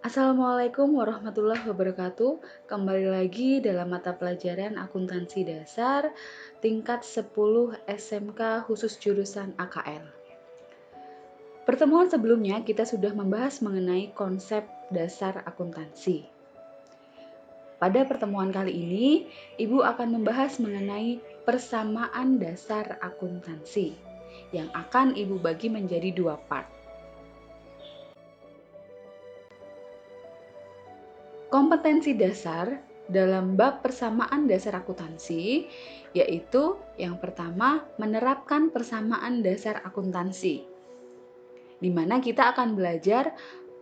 Assalamualaikum warahmatullahi wabarakatuh. Kembali lagi dalam mata pelajaran akuntansi dasar tingkat 10 SMK khusus jurusan AKL. Pertemuan sebelumnya kita sudah membahas mengenai konsep dasar akuntansi. Pada pertemuan kali ini, Ibu akan membahas mengenai persamaan dasar akuntansi yang akan Ibu bagi menjadi dua part. Kompetensi dasar dalam bab persamaan dasar akuntansi, yaitu yang pertama menerapkan persamaan dasar akuntansi, di mana kita akan belajar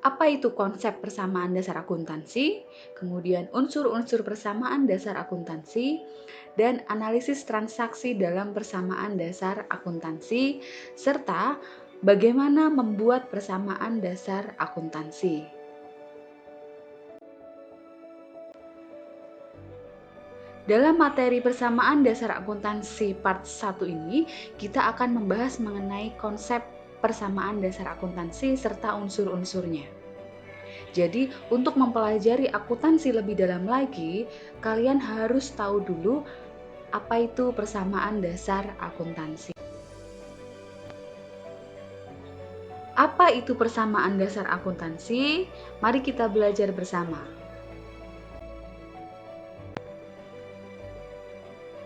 apa itu konsep persamaan dasar akuntansi, kemudian unsur-unsur persamaan dasar akuntansi, dan analisis transaksi dalam persamaan dasar akuntansi, serta bagaimana membuat persamaan dasar akuntansi. Dalam materi persamaan dasar akuntansi part 1 ini, kita akan membahas mengenai konsep persamaan dasar akuntansi serta unsur-unsurnya. Jadi, untuk mempelajari akuntansi lebih dalam lagi, kalian harus tahu dulu apa itu persamaan dasar akuntansi. Apa itu persamaan dasar akuntansi? Mari kita belajar bersama.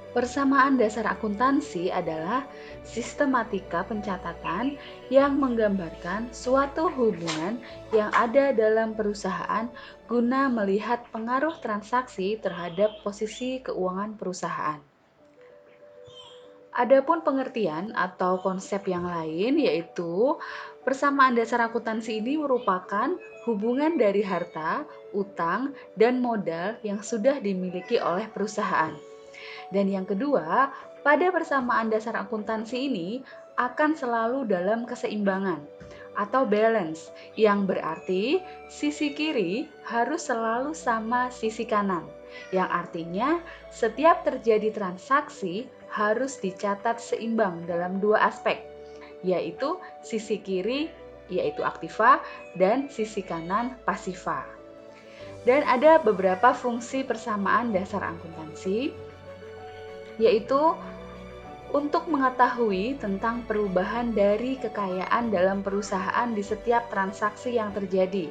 Persamaan dasar akuntansi adalah sistematika pencatatan yang menggambarkan suatu hubungan yang ada dalam perusahaan guna melihat pengaruh transaksi terhadap posisi keuangan perusahaan. Adapun pengertian atau konsep yang lain yaitu persamaan dasar akuntansi ini merupakan hubungan dari harta, utang, dan modal yang sudah dimiliki oleh perusahaan. Dan yang kedua, pada persamaan dasar akuntansi ini akan selalu dalam keseimbangan atau balance, yang berarti sisi kiri harus selalu sama sisi kanan, yang artinya setiap terjadi transaksi harus dicatat seimbang dalam dua aspek, yaitu sisi kiri yaitu aktiva dan sisi kanan pasiva. Dan ada beberapa fungsi persamaan dasar akuntansi, yaitu untuk mengetahui tentang perubahan dari kekayaan dalam perusahaan di setiap transaksi yang terjadi,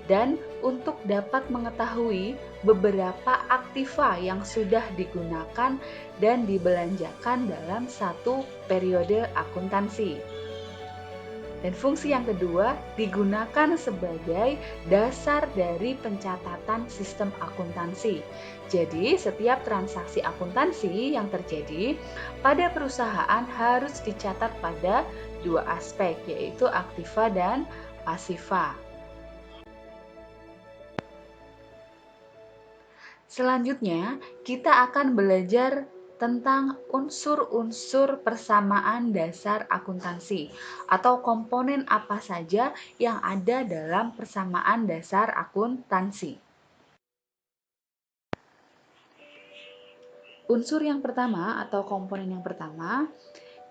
dan untuk dapat mengetahui beberapa aktiva yang sudah digunakan dan dibelanjakan dalam satu periode akuntansi. Dan fungsi yang kedua digunakan sebagai dasar dari pencatatan sistem akuntansi. Jadi, setiap transaksi akuntansi yang terjadi pada perusahaan harus dicatat pada dua aspek, yaitu aktiva dan pasiva. Selanjutnya, kita akan belajar tentang unsur-unsur persamaan dasar akuntansi atau komponen apa saja yang ada dalam persamaan dasar akuntansi. Unsur yang pertama atau komponen yang pertama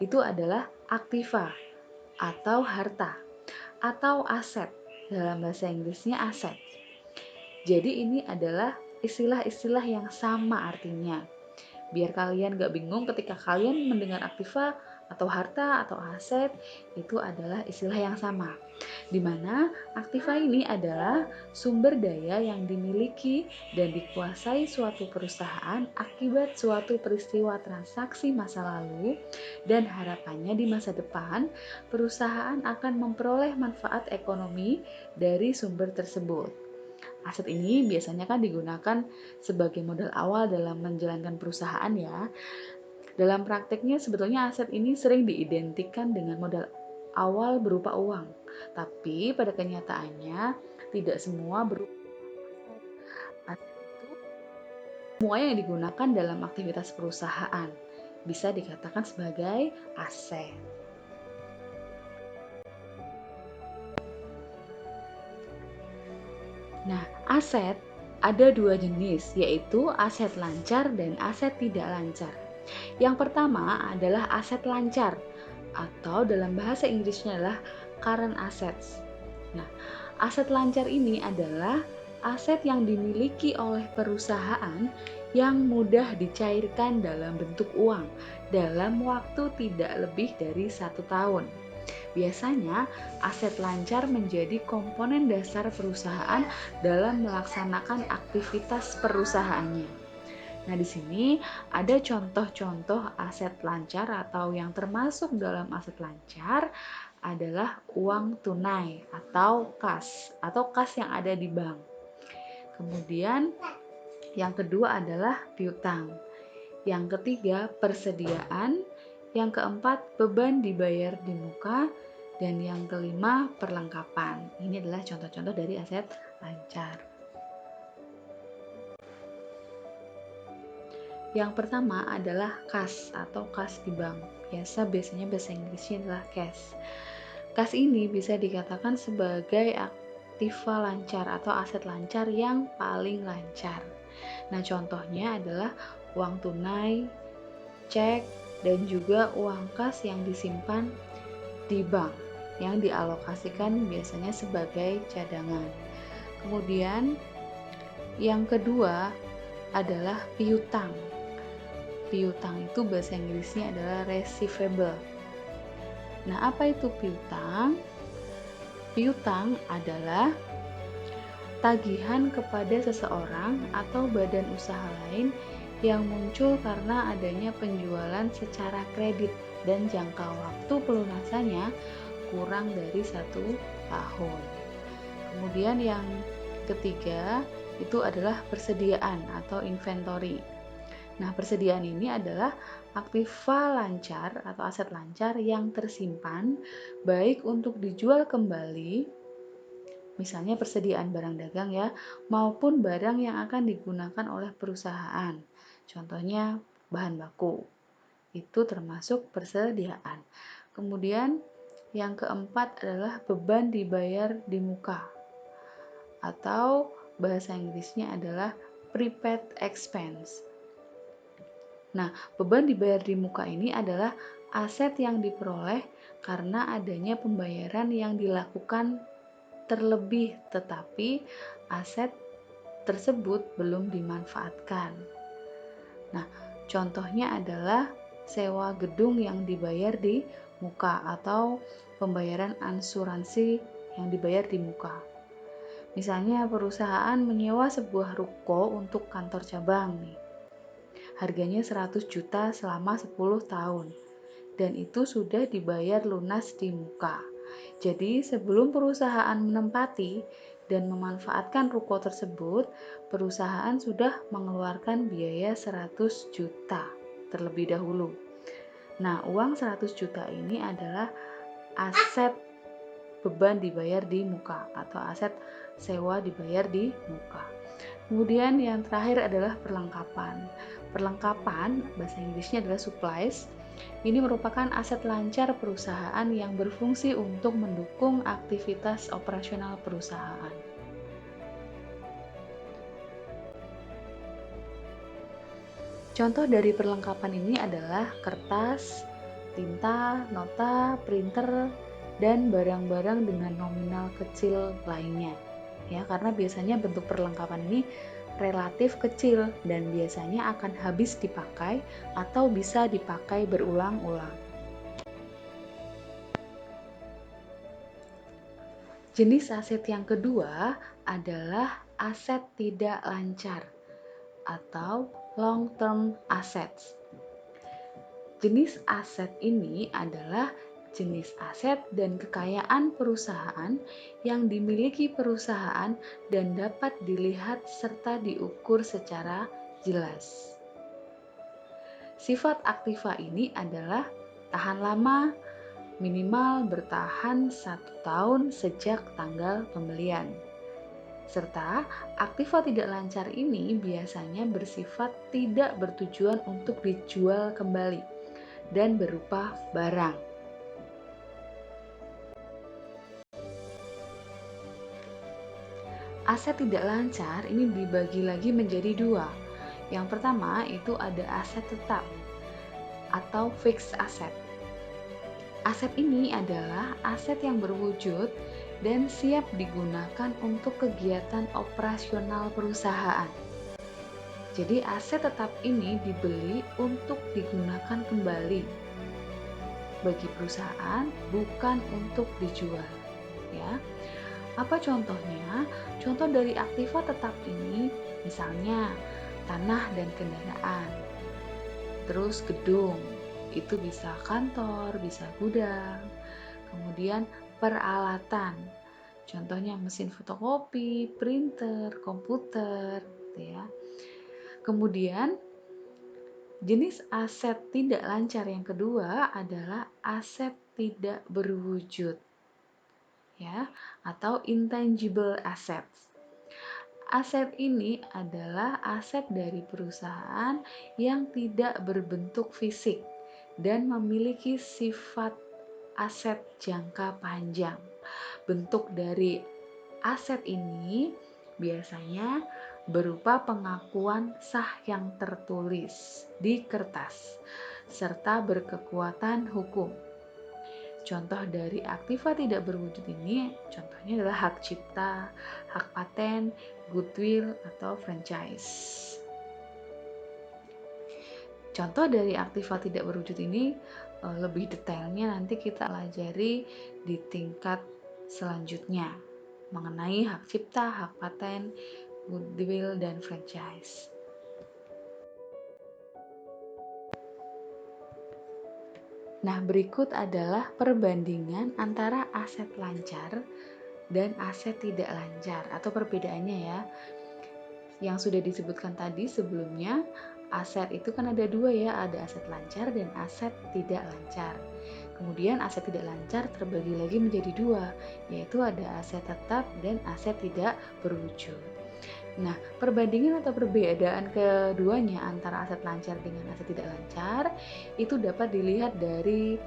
itu adalah aktiva atau harta atau aset. Dalam bahasa Inggrisnya aset. Jadi ini adalah istilah-istilah yang sama artinya. Biar kalian gak bingung ketika kalian mendengar aktiva atau harta atau aset, itu adalah istilah yang sama. Dimana aktiva ini adalah sumber daya yang dimiliki dan dikuasai suatu perusahaan akibat suatu peristiwa transaksi masa lalu, dan harapannya di masa depan perusahaan akan memperoleh manfaat ekonomi dari sumber tersebut. Aset ini biasanya kan digunakan sebagai modal awal dalam menjalankan perusahaan ya. Dalam prakteknya sebetulnya aset ini sering diidentikan dengan modal awal berupa uang. Tapi pada kenyataannya tidak semua berupa aset. Aset itu semua yang digunakan dalam aktivitas perusahaan bisa dikatakan sebagai aset. Nah, aset ada dua jenis, yaitu aset lancar dan aset tidak lancar. Yang pertama adalah aset lancar, atau dalam bahasa Inggrisnya adalah current assets. Nah, aset lancar ini adalah aset yang dimiliki oleh perusahaan yang mudah dicairkan dalam bentuk uang dalam waktu tidak lebih dari 1 tahun. Biasanya, aset lancar menjadi komponen dasar perusahaan dalam melaksanakan aktivitas perusahaannya. Nah, di sini ada contoh-contoh aset lancar atau yang termasuk dalam aset lancar adalah uang tunai atau kas yang ada di bank. Kemudian yang kedua adalah piutang. Yang ketiga persediaan, yang keempat beban dibayar di muka, dan yang kelima perlengkapan. Ini adalah contoh-contoh dari aset lancar. Yang pertama adalah kas atau kas di bank. Biasanya bahasa Inggrisnya adalah cash. Kas ini bisa dikatakan sebagai aktiva lancar atau aset lancar yang paling lancar. Nah, contohnya adalah uang tunai, cek, dan juga uang kas yang disimpan di bank yang dialokasikan biasanya sebagai cadangan. Kemudian yang kedua adalah piutang. Piutang itu bahasa Inggrisnya adalah receivable. Nah, apa itu piutang? Piutang adalah tagihan kepada seseorang atau badan usaha lain yang muncul karena adanya penjualan secara kredit dan jangka waktu pelunasannya kurang dari 1 tahun. Kemudian yang ketiga itu adalah persediaan atau inventory. Nah, persediaan ini adalah aktiva lancar atau aset lancar yang tersimpan baik untuk dijual kembali, misalnya persediaan barang dagang ya, maupun barang yang akan digunakan oleh perusahaan. Contohnya bahan baku. Itu termasuk persediaan. Kemudian yang keempat adalah beban dibayar di muka atau bahasa Inggrisnya adalah prepaid expense. Nah, beban dibayar di muka ini adalah aset yang diperoleh karena adanya pembayaran yang dilakukan terlebih, tetapi aset tersebut belum dimanfaatkan. Nah, contohnya adalah sewa gedung yang dibayar di muka atau pembayaran asuransi yang dibayar di muka. Misalnya perusahaan menyewa sebuah ruko untuk kantor cabang nih. Harganya 100 juta selama 10 tahun dan itu sudah dibayar lunas di muka. Jadi sebelum perusahaan menempati dan memanfaatkan ruko tersebut, perusahaan sudah mengeluarkan biaya 100 juta terlebih dahulu. Nah, uang 100 juta ini adalah aset beban dibayar di muka atau aset sewa dibayar di muka. Kemudian yang terakhir adalah perlengkapan. Perlengkapan, bahasa Inggrisnya adalah supplies. Ini merupakan aset lancar perusahaan yang berfungsi untuk mendukung aktivitas operasional perusahaan. Contoh dari perlengkapan ini adalah kertas, tinta, nota, printer, dan barang-barang dengan nominal kecil lainnya. Ya, karena biasanya bentuk perlengkapan ini relatif kecil dan biasanya akan habis dipakai atau bisa dipakai berulang-ulang. Jenis aset yang kedua adalah aset tidak lancar atau long-term assets. Jenis aset ini adalah jenis aset dan kekayaan perusahaan yang dimiliki perusahaan dan dapat dilihat serta diukur secara jelas. Sifat aktiva ini adalah tahan lama, minimal bertahan 1 tahun sejak tanggal pembelian. Serta aktiva tidak lancar ini biasanya bersifat tidak bertujuan untuk dijual kembali dan berupa barang. Aset tidak lancar ini dibagi lagi menjadi 2. Yang pertama itu ada aset tetap atau fixed asset. Aset ini adalah aset yang berwujud dan siap digunakan untuk kegiatan operasional perusahaan. Jadi aset tetap ini dibeli untuk digunakan kembali bagi perusahaan, bukan untuk dijual, ya. Apa contohnya? Contoh dari aktiva tetap ini misalnya tanah dan kendaraan. Terus gedung, itu bisa kantor, bisa gudang. Kemudian peralatan. Contohnya mesin fotokopi, printer, komputer, gitu ya. Kemudian jenis aset tidak lancar yang kedua adalah aset tidak berwujud, ya, atau intangible assets. Aset ini adalah aset dari perusahaan yang tidak berbentuk fisik dan memiliki sifat aset jangka panjang. Bentuk dari aset ini biasanya berupa pengakuan sah yang tertulis di kertas serta berkekuatan hukum. Contoh dari aktiva tidak berwujud ini contohnya adalah hak cipta, hak paten, goodwill, atau franchise. Contoh dari aktiva tidak berwujud ini lebih detailnya nanti kita pelajari di tingkat selanjutnya mengenai hak cipta, hak paten, goodwill, dan franchise. Nah, berikut adalah perbandingan antara aset lancar dan aset tidak lancar atau perbedaannya ya. Yang sudah disebutkan tadi sebelumnya, aset itu kan ada dua ya, ada aset lancar dan aset tidak lancar. Kemudian aset tidak lancar terbagi lagi menjadi dua, yaitu ada aset tetap dan aset tidak berwujud. Nah, perbandingan atau perbedaan keduanya antara aset lancar dengan aset tidak lancar itu dapat dilihat dari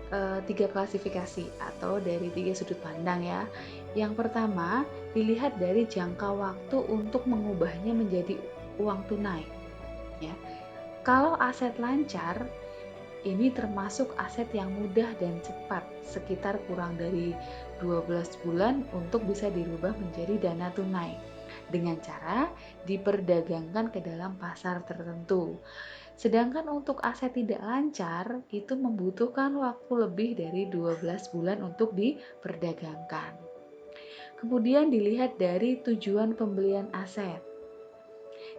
3 klasifikasi atau dari 3 sudut pandang ya. Yang pertama, dilihat dari jangka waktu untuk mengubahnya menjadi uang tunai. Ya. Kalau aset lancar, ini termasuk aset yang mudah dan cepat, sekitar kurang dari 12 bulan untuk bisa dirubah menjadi dana tunai dengan cara diperdagangkan ke dalam pasar tertentu. Sedangkan untuk aset tidak lancar itu membutuhkan waktu lebih dari 12 bulan untuk diperdagangkan. Kemudian dilihat dari tujuan pembelian aset.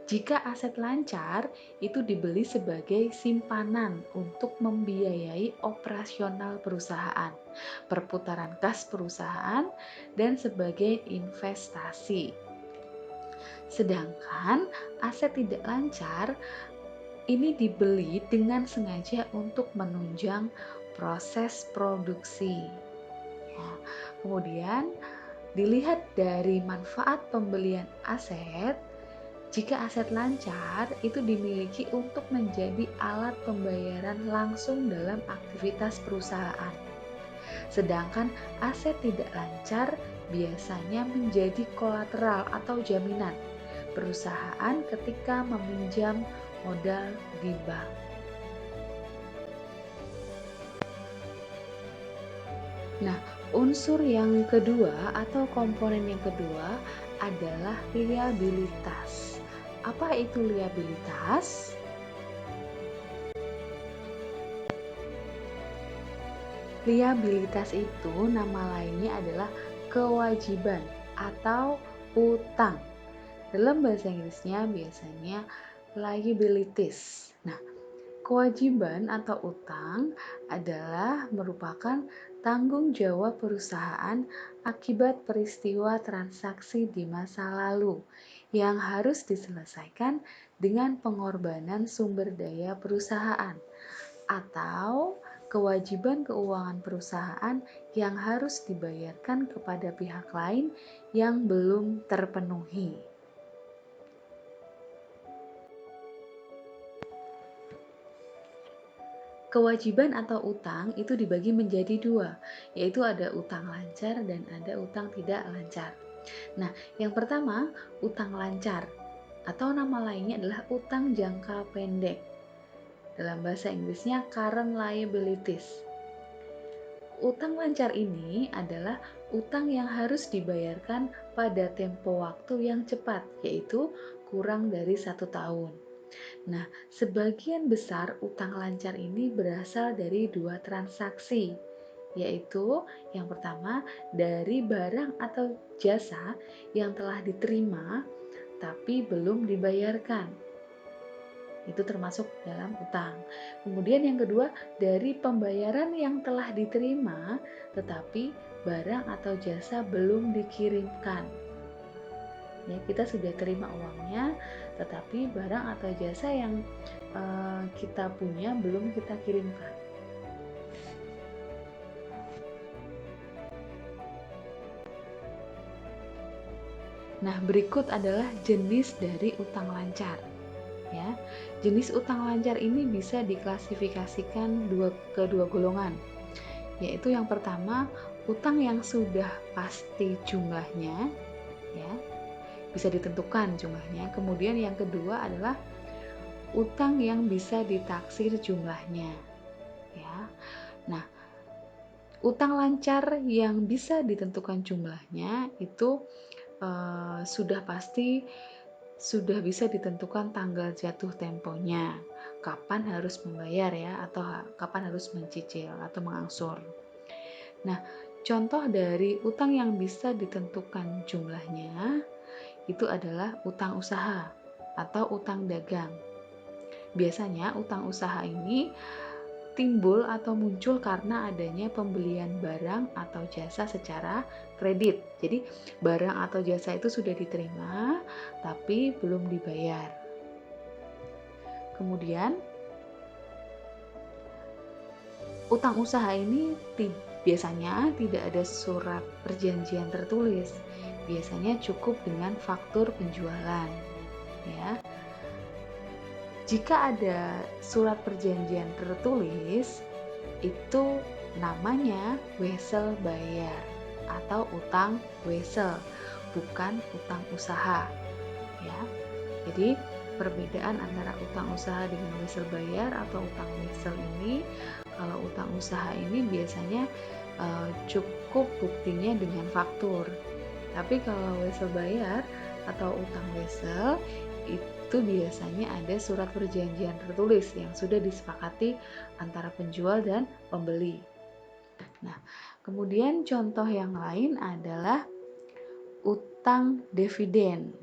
Jika aset lancar, itu dibeli sebagai simpanan untuk membiayai operasional perusahaan, perputaran kas perusahaan, dan sebagai investasi. Sedangkan aset tidak lancar ini dibeli dengan sengaja untuk menunjang proses produksi. Nah, kemudian dilihat dari manfaat pembelian aset. Jika aset lancar itu dimiliki untuk menjadi alat pembayaran langsung dalam aktivitas perusahaan. Sedangkan aset tidak lancar biasanya menjadi kolateral atau jaminan perusahaan ketika meminjam modal di bank. Nah, unsur yang kedua atau komponen yang kedua adalah liabilitas. Apa itu liabilitas? Liabilitas itu nama lainnya adalah kewajiban atau utang. Dalam bahasa Inggrisnya biasanya liabilities. Nah, kewajiban atau utang adalah merupakan tanggung jawab perusahaan akibat peristiwa transaksi di masa lalu yang harus diselesaikan dengan pengorbanan sumber daya perusahaan atau kewajiban keuangan perusahaan yang harus dibayarkan kepada pihak lain yang belum terpenuhi. Kewajiban atau utang itu dibagi menjadi dua, yaitu ada utang lancar dan ada utang tidak lancar. Nah, yang pertama, utang lancar atau nama lainnya adalah utang jangka pendek. Dalam bahasa Inggrisnya current liabilities. Utang lancar ini adalah utang yang harus dibayarkan pada tempo waktu yang cepat, yaitu kurang dari 1 tahun. Nah, sebagian besar utang lancar ini berasal dari 2 transaksi, yaitu yang pertama dari barang atau jasa yang telah diterima tapi belum dibayarkan. Itu termasuk dalam utang. Kemudian yang kedua, dari pembayaran yang telah diterima tetapi barang atau jasa belum dikirimkan. Ya, kita sudah terima uangnya, tetapi barang atau jasa yang kita punya belum kita kirimkan. Nah, berikut adalah jenis dari utang lancar. Ya, jenis utang lancar ini bisa diklasifikasikan ke dua golongan, yaitu yang pertama, utang yang sudah pasti jumlahnya, ya, bisa ditentukan jumlahnya. Kemudian yang kedua adalah utang yang bisa ditaksir jumlahnya, ya. Nah, utang lancar yang bisa ditentukan jumlahnya itu sudah pasti sudah bisa ditentukan tanggal jatuh temponya, kapan harus membayar ya, atau kapan harus mencicil atau mengangsur. Nah, contoh dari utang yang bisa ditentukan jumlahnya itu adalah utang usaha atau utang dagang. Biasanya utang usaha ini timbul atau muncul karena adanya pembelian barang atau jasa secara kredit. Jadi barang atau jasa itu sudah diterima tapi belum dibayar. Kemudian utang usaha ini biasanya tidak ada surat perjanjian tertulis. Biasanya cukup dengan faktur penjualan, ya. Jika ada surat perjanjian tertulis, itu namanya wesel bayar atau utang wesel, bukan utang usaha, ya. Jadi perbedaan antara utang usaha dengan wesel bayar atau utang wesel ini, kalau utang usaha ini biasanya cukup buktinya dengan faktur. Tapi kalau wesel bayar atau utang wesel itu biasanya ada surat perjanjian tertulis yang sudah disepakati antara penjual dan pembeli. Nah, kemudian contoh yang lain adalah utang dividen,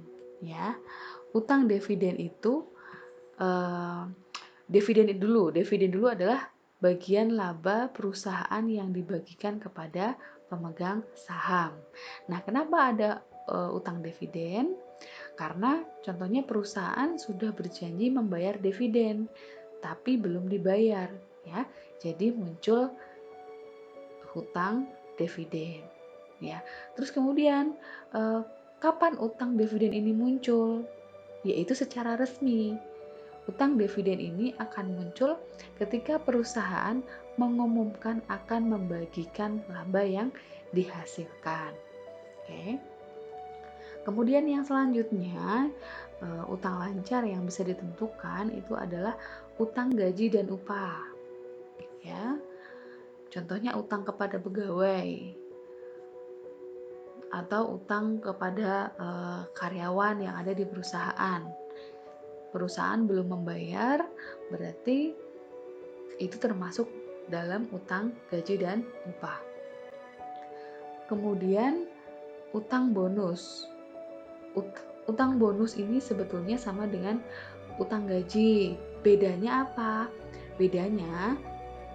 ya. Utang dividen itu dividen dulu adalah bagian laba perusahaan yang dibagikan kepada pemegang saham. Nah, kenapa ada utang dividen? Karena contohnya perusahaan sudah berjanji membayar dividen, tapi belum dibayar, ya. Jadi muncul hutang dividen, ya. Terus kemudian kapan utang dividen ini muncul? Yaitu secara resmi. Utang dividen ini akan muncul ketika perusahaan mengumumkan akan membagikan laba yang dihasilkan. Oke. Kemudian yang selanjutnya, utang lancar yang bisa ditentukan itu adalah utang gaji dan upah. Ya. Contohnya utang kepada pegawai atau utang kepada karyawan yang ada di perusahaan. Perusahaan belum membayar, berarti itu termasuk dalam utang gaji dan upah. Kemudian utang bonus. Utang bonus ini sebetulnya sama dengan utang gaji. Bedanya apa? Bedanya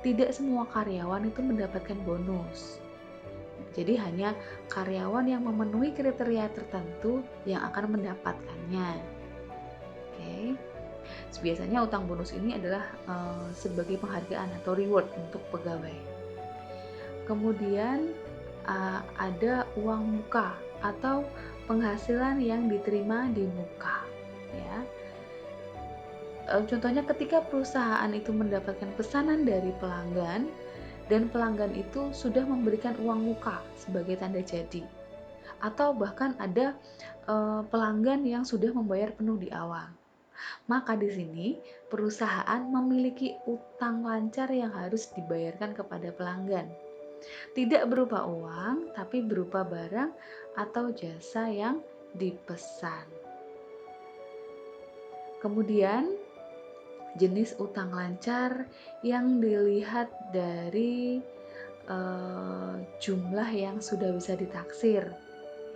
tidak semua karyawan itu mendapatkan bonus. Jadi hanya karyawan yang memenuhi kriteria tertentu yang akan mendapatkannya. Oke. Biasanya utang bonus ini adalah sebagai penghargaan atau reward untuk pegawai. Kemudian ada uang muka atau penghasilan yang diterima di muka, ya. Contohnya ketika perusahaan itu mendapatkan pesanan dari pelanggan dan pelanggan itu sudah memberikan uang muka sebagai tanda jadi, atau bahkan ada pelanggan yang sudah membayar penuh di awal. Maka di sini perusahaan memiliki utang lancar yang harus dibayarkan kepada pelanggan. Tidak berupa uang, tapi berupa barang atau jasa yang dipesan. Kemudian, jenis utang lancar yang dilihat dari jumlah yang sudah bisa ditaksir,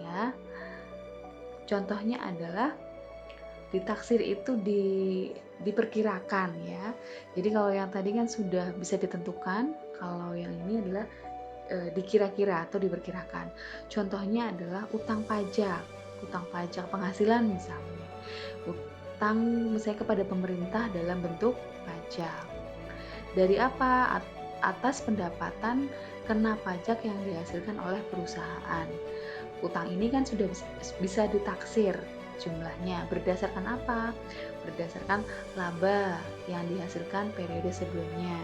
ya. Contohnya adalah ditaksir itu diperkirakan, ya. Jadi kalau yang tadi kan sudah bisa ditentukan, kalau yang ini adalah dikira-kira atau diperkirakan. Contohnya adalah utang pajak penghasilan misalnya. Utang misalnya kepada pemerintah dalam bentuk pajak. Dari apa? Atas pendapatan kena pajak yang dihasilkan oleh perusahaan. Utang ini kan sudah bisa ditaksir jumlahnya. Berdasarkan apa? Berdasarkan laba yang dihasilkan periode sebelumnya.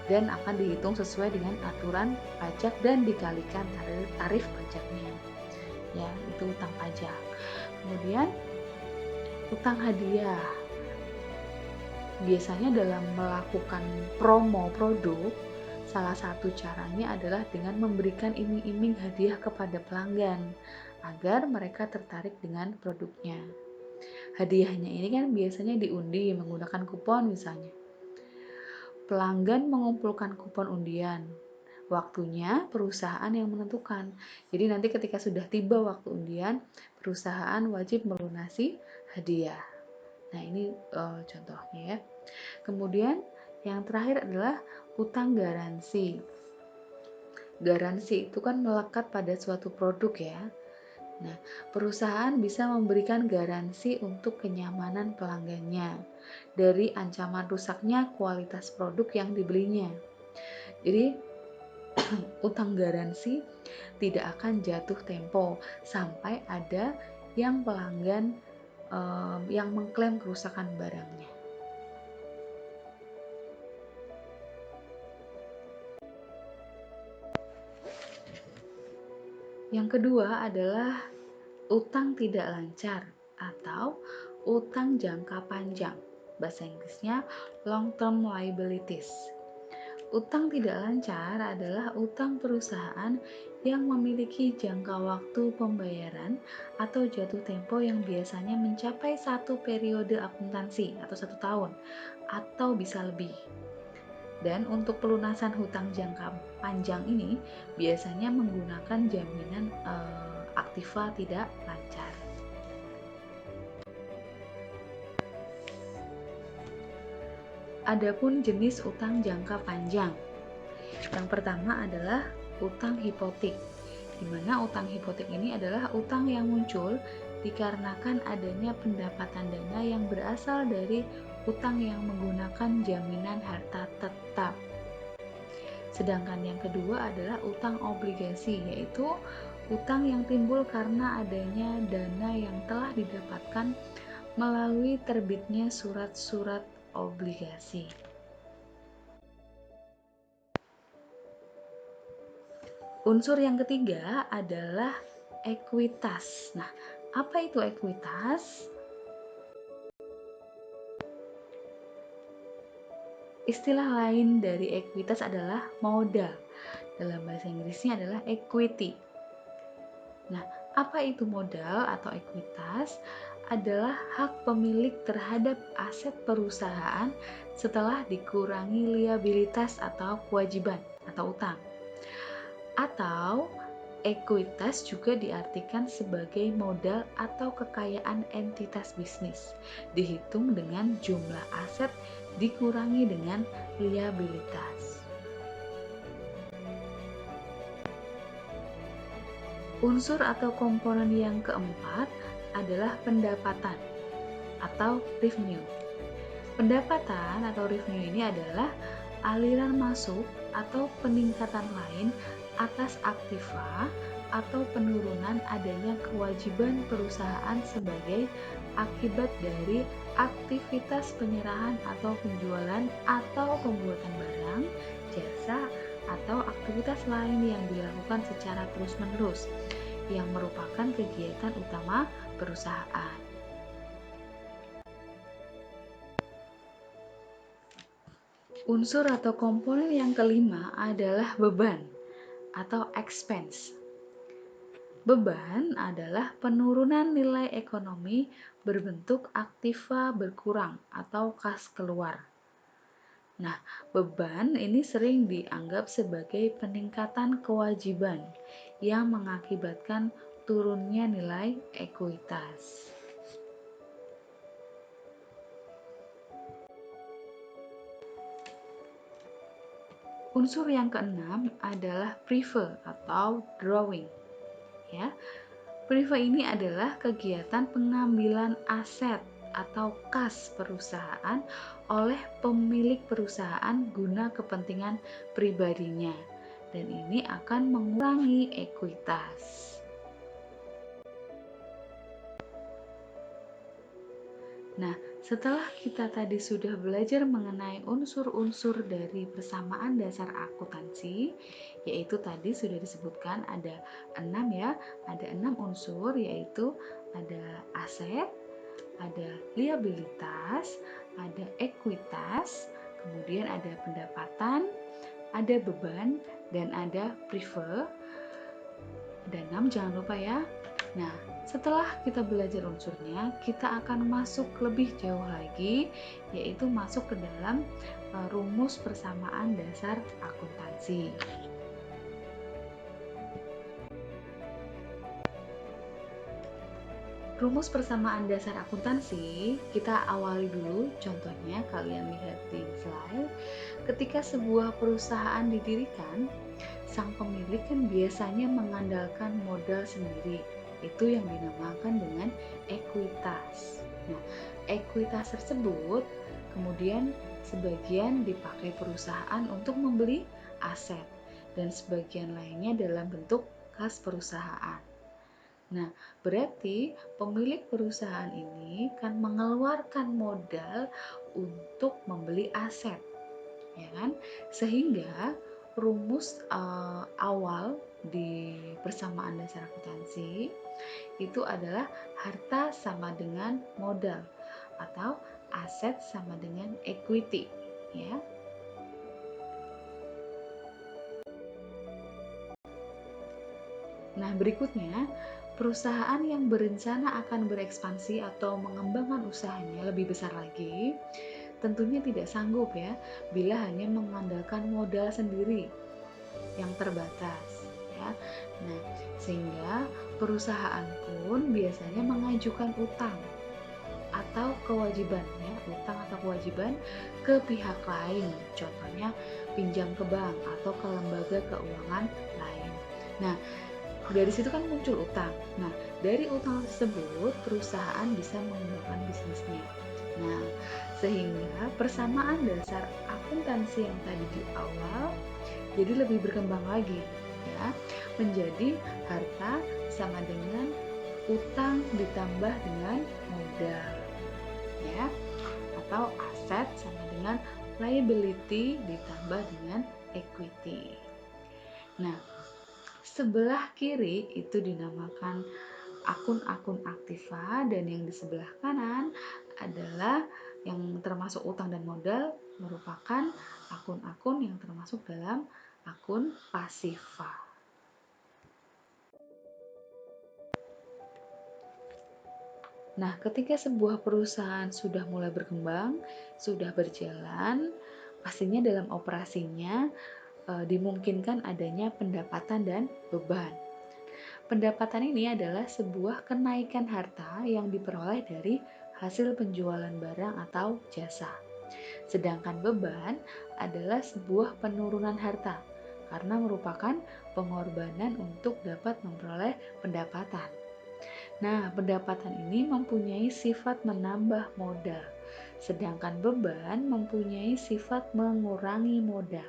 Dan akan dihitung sesuai dengan aturan pajak dan dikalikan tarif pajaknya. Ya, itu utang pajak. Kemudian utang hadiah. Biasanya dalam melakukan promo produk, salah satu caranya adalah dengan memberikan iming-iming hadiah kepada pelanggan agar mereka tertarik dengan produknya. Hadiahnya ini kan biasanya diundi menggunakan kupon misalnya. Pelanggan mengumpulkan kupon undian. Waktunya perusahaan yang menentukan. Jadi nanti ketika sudah tiba waktu undian, perusahaan wajib melunasi hadiah. Nah, ini contohnya ya. Kemudian yang terakhir adalah utang garansi. Garansi itu kan melekat pada suatu produk ya. Nah, perusahaan bisa memberikan garansi untuk kenyamanan pelanggannya dari ancaman rusaknya kualitas produk yang dibelinya. Jadi, utang garansi tidak akan jatuh tempo sampai ada yang pelanggan yang mengklaim kerusakan barangnya. Yang kedua adalah utang tidak lancar atau utang jangka panjang. Bahasa Inggrisnya long term liabilities. Utang tidak lancar adalah utang perusahaan yang memiliki jangka waktu pembayaran atau jatuh tempo yang biasanya mencapai satu periode akuntansi atau 1 tahun atau bisa lebih. Dan untuk pelunasan hutang jangka panjang ini biasanya menggunakan jaminan aktiva tidak lancar. Adapun jenis utang jangka panjang. Yang pertama adalah utang hipotek. Di mana utang hipotek ini adalah utang yang muncul dikarenakan adanya pendapatan dana yang berasal dari utang yang menggunakan jaminan harta tetap. Sedangkan yang kedua adalah utang obligasi, yaitu utang yang timbul karena adanya dana yang telah didapatkan melalui terbitnya surat-surat obligasi. Unsur yang ketiga adalah ekuitas. Nah, apa itu ekuitas? Istilah lain dari ekuitas adalah modal. Dalam bahasa Inggrisnya adalah equity. Nah, apa itu modal atau ekuitas? Adalah hak pemilik terhadap aset perusahaan setelah dikurangi liabilitas atau kewajiban atau utang. Atau ekuitas juga diartikan sebagai modal atau kekayaan entitas bisnis, dihitung dengan jumlah aset dikurangi dengan liabilitas. Unsur atau komponen yang keempat adalah pendapatan atau revenue. Pendapatan atau revenue ini adalah aliran masuk atau peningkatan lain atas aktiva atau penurunan adanya kewajiban perusahaan sebagai akibat dari aktivitas penyerahan atau penjualan atau pembuatan barang, jasa, atau aktivitas lain yang dilakukan secara terus-menerus yang merupakan kegiatan utama perusahaan. Unsur atau komponen yang kelima adalah beban. atau expense. Beban adalah penurunan nilai ekonomi berbentuk aktiva berkurang atau kas keluar. Nah, beban ini sering dianggap sebagai peningkatan kewajiban yang mengakibatkan turunnya nilai ekuitas. Unsur yang keenam adalah prive atau drawing. Ya, prive ini adalah kegiatan pengambilan aset atau kas perusahaan oleh pemilik perusahaan guna kepentingan pribadinya, dan ini akan mengurangi ekuitas. Nah, setelah kita tadi sudah belajar mengenai unsur-unsur dari persamaan dasar akuntansi, yaitu tadi sudah disebutkan ada 6 ya, ada 6 unsur, yaitu ada aset, ada liabilitas, ada ekuitas, kemudian ada pendapatan, ada beban, dan ada prive. Ada 6, jangan lupa ya. Nah, setelah kita belajar unsurnya, kita akan masuk lebih jauh lagi, yaitu masuk ke dalam rumus persamaan dasar akuntansi. Rumus persamaan dasar akuntansi, kita awali dulu contohnya, kalian lihat di slide. Ketika sebuah perusahaan didirikan, sang pemilik kan biasanya mengandalkan modal sendiri. Itu yang dinamakan dengan ekuitas. Nah, ekuitas tersebut kemudian sebagian dipakai perusahaan untuk membeli aset dan sebagian lainnya dalam bentuk kas perusahaan. Nah, berarti pemilik perusahaan ini kan mengeluarkan modal untuk membeli aset, ya kan? Sehingga rumus awal di persamaan dasar akuntansi itu adalah harta sama dengan modal atau aset sama dengan equity, ya. Nah, berikutnya, perusahaan yang berencana akan berekspansi atau mengembangkan usahanya lebih besar lagi, tentunya tidak sanggup ya bila hanya mengandalkan modal sendiri yang terbatas, ya. Nah, sehingga perusahaan pun biasanya mengajukan utang atau kewajiban, ya, utang atau kewajiban ke pihak lain, contohnya pinjam ke bank atau ke lembaga keuangan lain. Nah, dari situ kan muncul utang. Nah, dari utang tersebut perusahaan bisa mengembangkan bisnisnya. Nah, sehingga persamaan dasar akuntansi yang tadi di awal jadi lebih berkembang lagi, ya, menjadi harta sama dengan utang ditambah dengan modal, ya, atau aset sama dengan liability ditambah dengan equity. Nah, sebelah kiri itu dinamakan akun-akun aktiva, dan yang di sebelah kanan adalah yang termasuk utang dan modal, merupakan akun-akun yang termasuk dalam akun pasiva. Nah, ketika sebuah perusahaan sudah mulai berkembang, sudah berjalan, pastinya dalam operasinya dimungkinkan adanya pendapatan dan beban. Pendapatan ini adalah sebuah kenaikan harta yang diperoleh dari hasil penjualan barang atau jasa. Sedangkan beban adalah sebuah penurunan harta karena merupakan pengorbanan untuk dapat memperoleh pendapatan. Nah, pendapatan ini mempunyai sifat menambah modal, sedangkan beban mempunyai sifat mengurangi modal.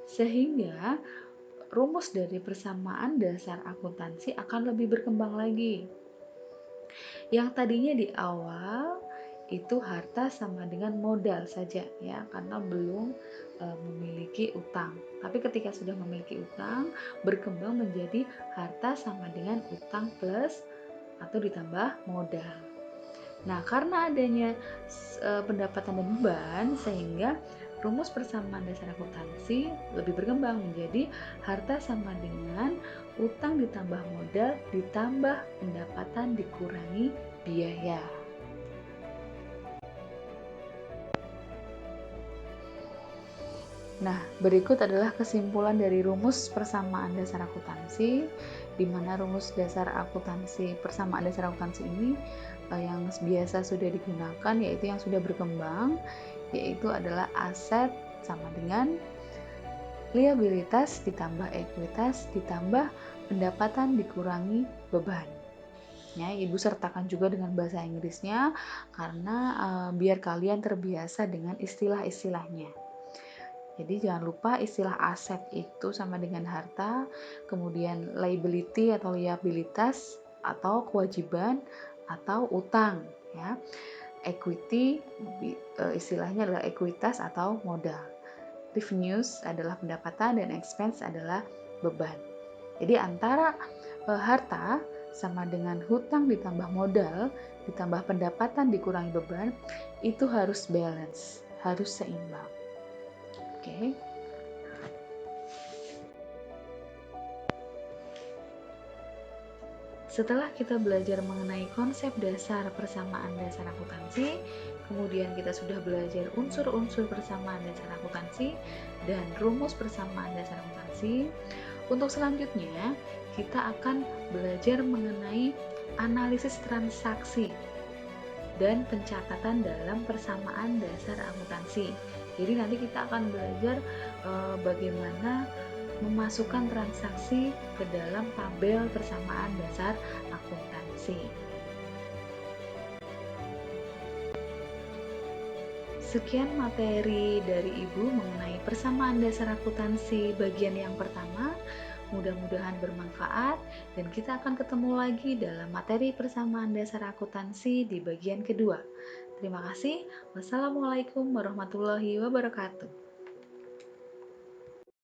Sehingga rumus dari persamaan dasar akuntansi akan lebih berkembang lagi. Yang tadinya di awal itu harta sama dengan modal saja, ya, karena belum memiliki utang. Tapi ketika sudah memiliki utang, berkembang menjadi harta sama dengan utang plus atau ditambah modal. Nah, karena adanya pendapatan dan beban, sehingga rumus persamaan dasar akuntansi lebih berkembang menjadi harta sama dengan utang ditambah modal ditambah pendapatan dikurangi biaya. Nah, berikut adalah kesimpulan dari rumus persamaan dasar akuntansi, di mana rumus dasar akuntansi, persamaan dasar akuntansi ini yang biasa sudah digunakan, yaitu yang sudah berkembang, yaitu adalah aset sama dengan liabilitas ditambah ekuitas ditambah pendapatan dikurangi beban. Ya, Ibu sertakan juga dengan bahasa Inggrisnya karena biar kalian terbiasa dengan istilah-istilahnya. Jadi jangan lupa istilah aset itu sama dengan harta, kemudian liability atau liabilitas atau kewajiban atau utang ya. Equity istilahnya adalah ekuitas atau modal. Revenues adalah pendapatan dan expense adalah beban. Jadi antara harta sama dengan hutang ditambah modal ditambah pendapatan dikurangi beban itu harus balance, harus seimbang. Oke. Setelah kita belajar mengenai konsep dasar persamaan dasar akuntansi, kemudian kita sudah belajar unsur-unsur persamaan dasar akuntansi dan rumus persamaan dasar akuntansi. Untuk selanjutnya, kita akan belajar mengenai analisis transaksi dan pencatatan dalam persamaan dasar akuntansi. Jadi nanti kita akan belajar bagaimana memasukkan transaksi ke dalam tabel persamaan dasar akuntansi. Sekian materi dari Ibu mengenai persamaan dasar akuntansi bagian yang pertama. Mudah-mudahan bermanfaat dan kita akan ketemu lagi dalam materi persamaan dasar akuntansi di bagian kedua. Terima kasih. Wassalamualaikum warahmatullahi wabarakatuh.